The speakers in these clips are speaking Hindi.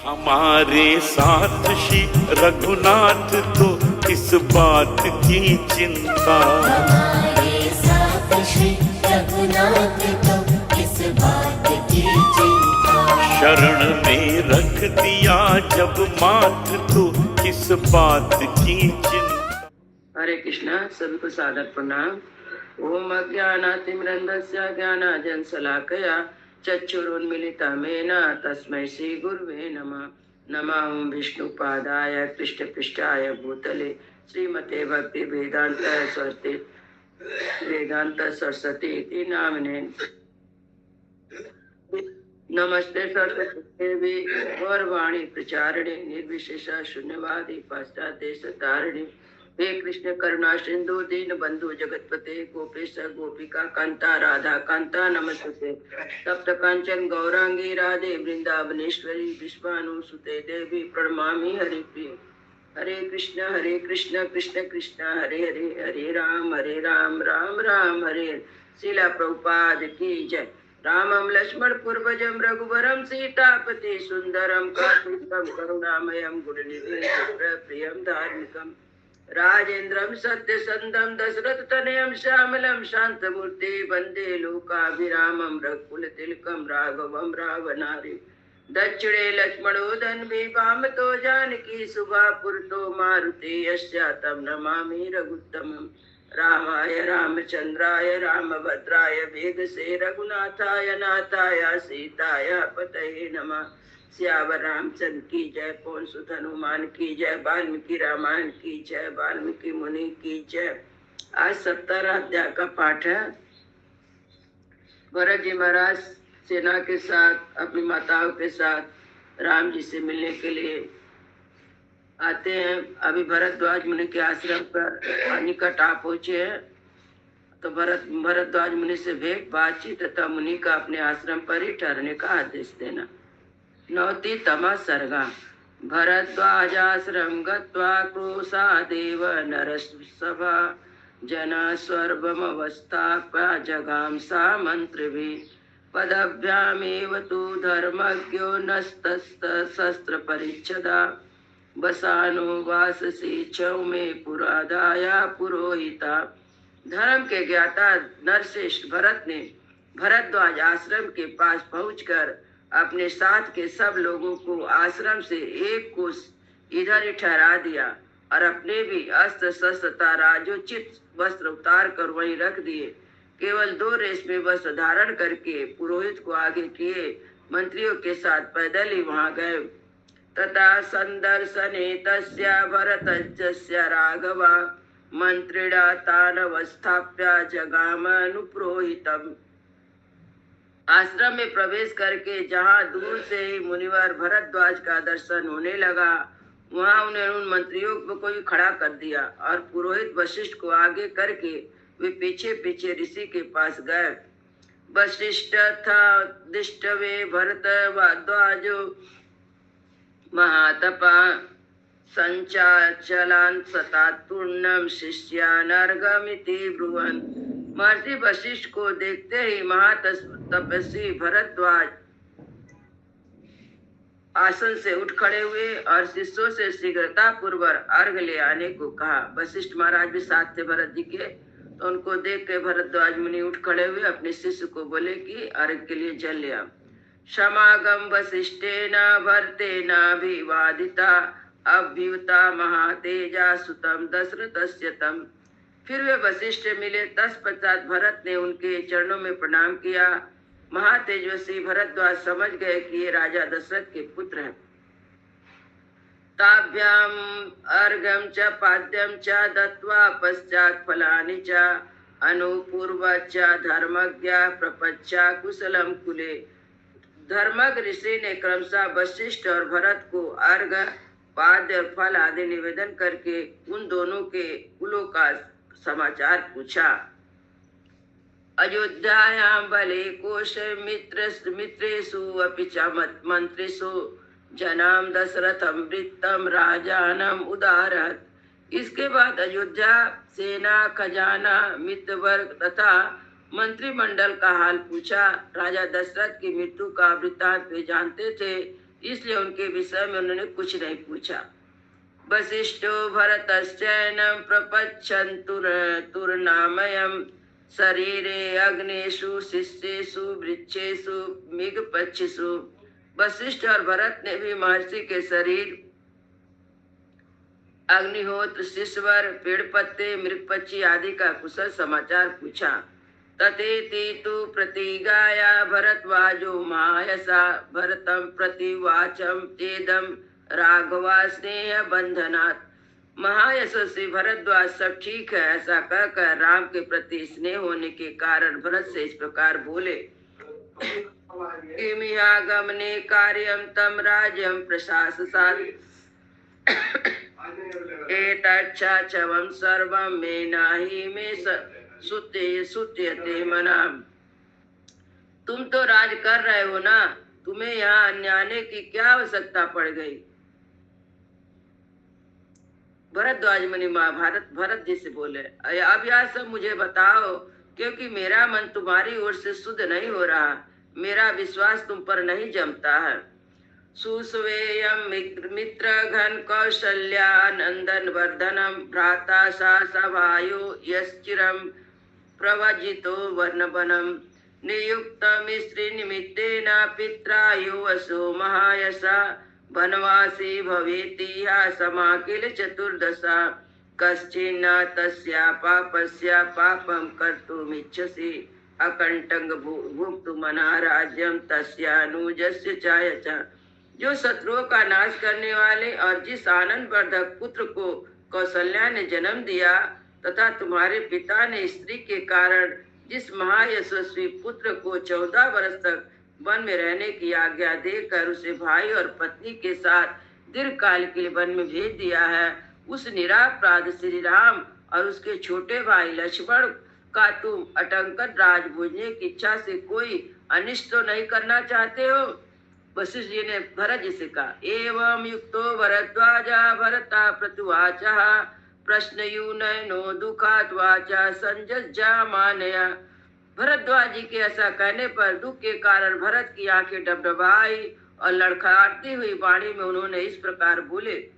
हमारे साथ श्री रघुनाथ तो किस बात की चिंता, हमारे साथ श्री रघुनाथ तो किस बात की चिंता। शरण में रख दिया जब माथ तो किस बात की चिंता। हरे कृष्णा, सभी को सादर प्रणाम। ओम अज्ञानातिमिरन्धस्य ज्ञानाञ्जनशलाकया चक्षुरुन्मीलितमेन तस्मै श्री गुरुवे नमः। नमः विष्णुपादाय कृष्णपृष्ठाय भूतले श्रीमते भक्ति वेदांत सरस्वती इति नामिने। नमस्ते सरस्वती देवी गौरवाणी प्रचारिणे निर्विशेष शून्यवादी पाश्चात्य तारिणी। हे कृष्ण करुणा सिंधु दीन बंधु जगतपते गोपेश गोपिका कांता राधा कांता नमस्ते। सप्त कांचन गौरांगी राधे वृंदावनेश्वरी विश्वानुसुते देवी प्रणमामि हरिप्रिय। हरे कृष्ण कृष्ण कृष्ण हरे हरे, हरे राम राम राम हरे। शिला प्रभुपाद की जय। रामं लक्ष्मण पूर्वजं रघुवरं सीतापति सुंदरं काकुत्स्थं करुणामयं गुणनिधिं प्रियं धार्मिकं राजेन्द्रं सत्यसंधं दशरथतनयं श्यामलं शान्तमूर्ति वन्दे लोकाभिरामं रघुकुलतिलकं राघवं रावणारि। दक्षिणे लक्ष्मणो धन्वी वामतो जानकी शुभापुरतो मारुति यस्यातं नमामि रघुत्तमम्। रामाय रामचंद्राय रामभद्राय वेदसे रघुनाथाय नाथाय सीताय पतये नमः। सियावर रामचंद्र की जय, पवन सुत हनुमान की जय, वाल्मीकि रामायण की जय, वाल्मीकि मुनि की जय। आज 17 अध्याय का पाठ है। भरत जी महाराज सेना के साथ अपनी माताओं के साथ राम जी से मिलने के लिए आते हैं। अभी भरद्वाज मुनि के आश्रम पर निकट आ पहुंचे हैं, तो भरद्वाज मुनि से भेंट बातचीत तथा मुनि का अपने आश्रम पर ही ठहरने का आदेश देना। 9 सर्गा। भरद्वाजाश्रम गत्वा क्रोशादेव नरसभा जना स्वर्गमवस्थाप्य जगाम सा मंत्रिभिः। पदभ्यामेव तु धर्मज्ञो नस्तस्त शस्त्र परिच्छदा बसानो वाससी छौ में पुरादाया पुरोहिता। धर्म के ज्ञाता नरश्रेष्ठ भरत ने भरद्वाज आश्रम के पास पहुंचकर अपने साथ के सब लोगों को आश्रम से एक कोस इधर ही ठहरा दिया और अपने भी अस्त्र शस्त्र तथा राजोचित वस्त्र उतार कर वहीं रख दिए। केवल 2 रेशमी वस्त्र धारण करके पुरोहित को आगे किए मंत्रियों के साथ पैदल ही वहां गए। तथा संदर्शने तस्य भरतस्य राघवा मंत्रिणा तानवस्थाप्य जगामनुपुरोहितम्। आश्रम में प्रवेश करके जहाँ दूर से ही मुनिवर भरद्वाज का दर्शन होने लगा, वहाँ उन्हें उन मंत्रियों को ही खड़ा कर दिया और पुरोहित वशिष्ठ को आगे करके वे पीछे पीछे ऋषि के पास गए। वशिष्ठ था दिष्टवे भरद्वाजो महातपा संचाचलान सतात्पूर्णम शिष्यानर्गमिति ब्रुवन्। महर्षि वशिष्ठ को देखते ही महातपस्वी भरद्वाज आसन से उठ खड़े हुए और शिष्यों से शीघ्रता पूर्वक अर्घ ले आने को कहा। वशिष्ठ महाराज भी साथ थे भरत जी के, तो उनको देख के भरद्वाज मुनि उठ खड़े हुए अपने शिष्य को बोले कि अर्घ के लिए जल ले आओ। समागम वशिष्ठेन भरतेनाभिवादिता अभ्युता महातेजा सुतम दशरथस्य तम। फिर वे वशिष्ठ मिले। तत्पश्चात भरत ने उनके चरणों में प्रणाम किया। महातेजस्वी भरद्वाज समझ गए कि ये राजा दशरथ के पुत्र हैं। ताभ्याम अर्घ्यम च पाद्यम च दत्वा पश्चात फलानि च अनुपूर्व च धर्मज्ञ प्रपच्चा कुशलम कुले। धर्मज्ञ ऋषि ने क्रमशः वशिष्ठ और भरत को अर्घ पाद्य और फल आदि निवेदन करके उन दोनों के कुलों का समाचार पूछा। अयोध्यायां बले कोश मित्रेषु अपि च मंत्रिषु जनाम दशरथम वृत्तम राजानम उदारहत। इसके बाद अयोध्या सेना खजाना मित्र वर्ग तथा मंत्रिमंडल का हाल पूछा। राजा दशरथ की मृत्यु का वृत्तांत वे जानते थे, इसलिए उनके विषय में उन्होंने कुछ नहीं पूछा। वसिष्ठो भरतश्चैनं प्रपच्छन्तुर्नामयम् शरीरे अग्नेषु शिष्येषु वृक्षेषु मृगपक्षिषु। वशिष्ठ और भरत ने भी महर्षि के शरीर, अग्निहोत्र, शिष्यवर, पेड़ पत्ते, मृग पक्षी आदि का कुशल समाचार पूछा। तथेति तु प्रतिगाया भरद्वाजो मायसा भरतं प्रतिवाचम तेदम राघवा स्नेह बंधनात्। महायशस्वी भरद्वाज सब ठीक है ऐसा कहकर राम के प्रति स्नेह होने के कारण भरत से इस प्रकार बोले। किमिहागमने कार्यं तं राज्यं प्रशाससात् एतच्छाचवं सर्वं मे नाही मे सुत्यते मना। तुम तो राज कर रहे हो ना, तुम्हें यहाँ अन्य आने की क्या आवश्यकता पड़ गई। भरद्वाज मुनि भरत जी से बोले, अब यह सब मुझे बताओ, क्योंकि मेरा मन तुम्हारी ओर से शुद्ध नहीं हो रहा, मेरा विश्वास तुम पर नहीं जमता है। सुस्वेयं मित्र घन कौशल्यानंदन वर्धनम भ्राता सा सभायो यश्चिरम प्रवजितो वर्णवनम नियुक्तम स्त्री निमित्तेन पित्रा युवसो महायसा वनवासी भवेति समाकिल चतुर्दशा कश्चिन्न तस्या पापस्या पापं कर्तुमिच्छसि अकंटंग भुक्तुमना राज्यं तस्यानुजस्य चायचा। जो शत्रुओं का नाश करने वाले और जिस आनंद वर्धक पुत्र को कौशल्या ने जन्म दिया तथा तुम्हारे पिता ने स्त्री के कारण जिस महायशस्वी पुत्र को 14 वर्ष तक वन में रहने की आज्ञा देकर उसे भाई और पत्नी के साथ दीर्घ काल के लिए वन में भेज दिया है, उस निरापराध श्री राम और उसके छोटे भाई लक्ष्मण का तुम अटंकन राज भोजने की इच्छा से कोई अनिष्ट तो नहीं करना चाहते हो। वशिष्ठ जी ने भरत जी से कहा, एवं युक्तो भरद्वाजा भरता प्रत्युवाचः प्रश्नयूनयनो दुखात् वाचा संजज्जा मानया। भरद्वाज जी के ऐसा कहने पर दुख के कारण भरत की आंखें डबडबाई और लड़खड़ाती हुई वाणी में उन्होंने इस प्रकार बोले,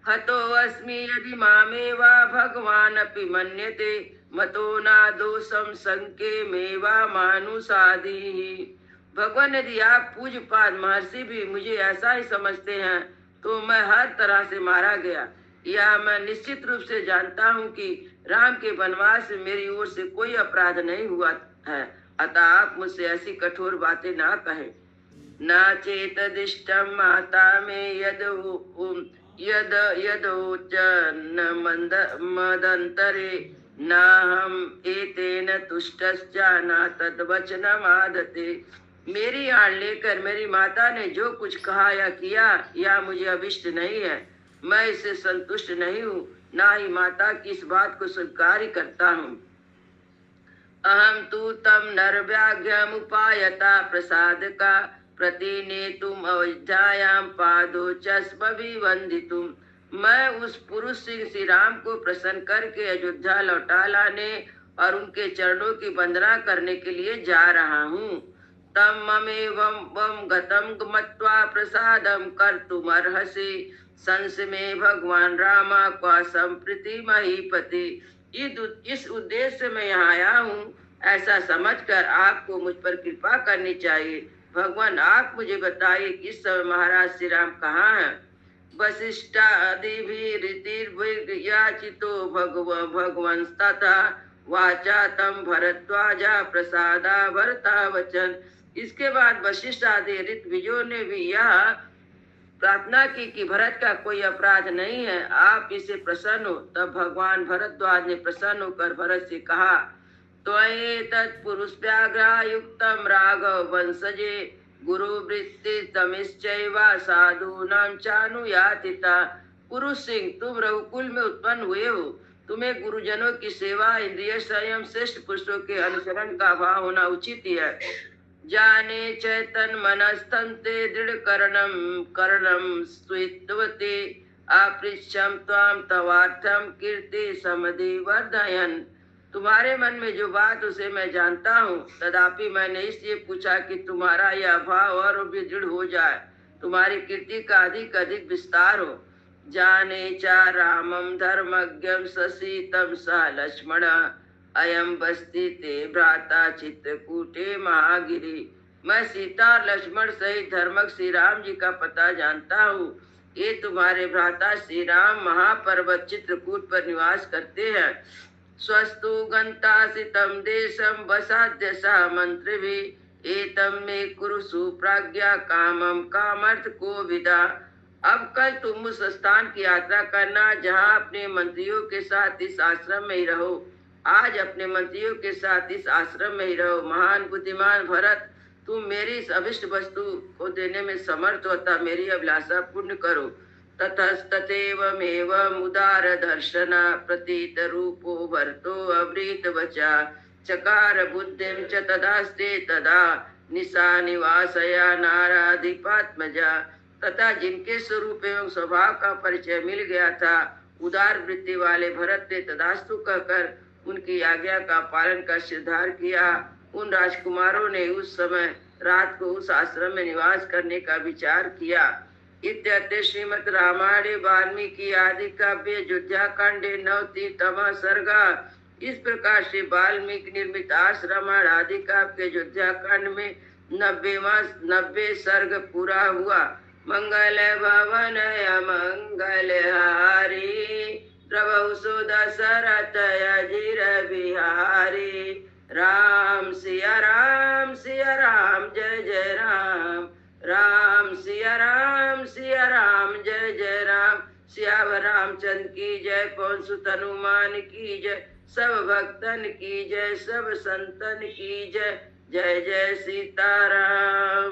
हतो अस्मि यदि मामेवा भगवान अपि मन्यते मतो ना दोषम संके मेवा मानुषादि। भगवान यदि आप पूज्यपाद महर्षि भी मुझे ऐसा ही समझते हैं तो मैं हर तरह से मारा गया। यह मैं निश्चित रूप से जानता हूँ कि राम के वनवास में मेरी ओर से कोई अपराध नहीं हुआ है, अतः आप मुझसे ऐसी कठोर बातें ना कहें। न चेतदिष्टं माता में यदोच न मदंतरे न हम एतेन तुष्टश्च न तद्वचनमादते। मेरी आड़ लेकर मेरी माता ने जो कुछ कहा या किया यह मुझे अभिष्ट नहीं है, मैं इससे संतुष्ट नहीं हूँ, ना ही माता की इस बात को स्वीकार करता हूँ। अहम तु तम नरव्याघ्यमुपायता प्रसादका प्रतिनेतुम अयोध्यायां पादोचस्मभिवंदितुम। मैं उस पुरुष सिंह श्री राम को प्रसन्न करके अयोध्या लौटा लाने और उनके चरणों की वंदना करने के लिए जा रहा हूँ। तम ममेवं गतम मत्वा प्रसादम कर्तुमर्हसि संस में भगवान रामा क्वा संप्रीति महीपति। इस उद्देश्य से मैं यहाँ आया हूँ, ऐसा समझकर आपको मुझ पर कृपा करनी चाहिए। भगवान आप मुझे बताइए कि इस समय महाराज श्री राम कहाँ हैं। वशिष्ठादिभिर्याचितो भगवंस्तथा वाचा तम भरद्वाजा प्रसादा भरता वचन। इसके बाद वशिष्ठ आदि ऋत्विजों ने भी यह प्रार्थना की कि भरत का कोई अपराध नहीं है, आप इसे प्रसन्न हो। तब भगवान भरद्वाज ने प्रसन्न होकर भरत से कहा, त्वये तत्पुरुष व्याघ्रायुक्तम राघव वंशजे गुरु वृत्ति तमिश्चैवा साधूनां चानुयातिता। पुरुष सिंह तुम रघुकुल में उत्पन्न हुए हो, तुम्हें गुरुजनों की सेवा इंद्रिय संयम श्रेष्ठ पुरुषों के अनुसरण का भाव होना उचित है। जाने चैतन मनस्तंते दृढ़ करणम स्वित्वते अपृच्छम त्वाम तवार्थम कीर्ति समधि वर्धयन। तुम्हारे मन में जो बात उसे मैं जानता हूँ, तथापि मैंने इसलिए पूछा कि तुम्हारा यह भाव और भी दृढ़ हो जाए। तुम्हारी कीर्ति का अधिक अधिक विस्तार हो। जाने चा रामम धर्मज्ञम ससीतम सा लक्ष्मण अयम बस्ती ते भ्राता चित्रकूटे महागिरी। मैं सीता और लक्ष्मण सहित धर्मक श्री राम जी का पता जानता हूँ। ये तुम्हारे भ्राता श्री राम महापर्वत चित्रकूट पर निवास करते हैं। स्वस्तु गंतासितम देशम वसाद्य सा मंत्र भी एतम में कुरु सुप्राज्ञा कामम कामर्थ को विदा। अब कल तुम उस स्थान की यात्रा करना जहाँ अपने मंत्रियों के साथ इस आश्रम में ही रहो। आज अपने मंत्रियों के साथ इस आश्रम में ही रहो। महान बुद्धिमान भरत, तुम मेरी इस अभिष्ट वस्तु को देने में समर्थ होता मेरी अभिलाषा पूर्ण करो। ततस्ततेवमेवम् उदार दर्शन प्रतीत रूपो भरतो अवृत वचा चकार बुद्धिं च तदास्ते तदा निशा निवासया नाराधिपात्मजा। तथा जिनके स्वरूप एवं स्वभाव का परिचय मिल गया था, उदार वृत्ति वाले भरत ने तदास्तु कहकर उनकी आज्ञा का पालन कर सिद्धार किया। उन राजकुमारों ने उस समय रात को उस आश्रम में निवास करने का विचार किया। इत्यर्थे श्रीमद् रामायणे वाल्मीकि आदि काव्ये अयोध्या कांडे 90तम सर्ग। इस प्रकार से वाल्मीकि निर्मित आश्रम आदि काव्य के अयोध्या कांड में 90 सर्ग पूरा हुआ। मंगल भवन मंगल हारी प्रभु सुदशरथ अजिर बिहारी। राम सिया राम जय जय राम। राम सिया राम जय जय राम। सियावर रामचंद्र की जय, पवन सुत हनुमान की जय, सब भक्तन की जय, सब संतन की जय। जय जय सीताराम।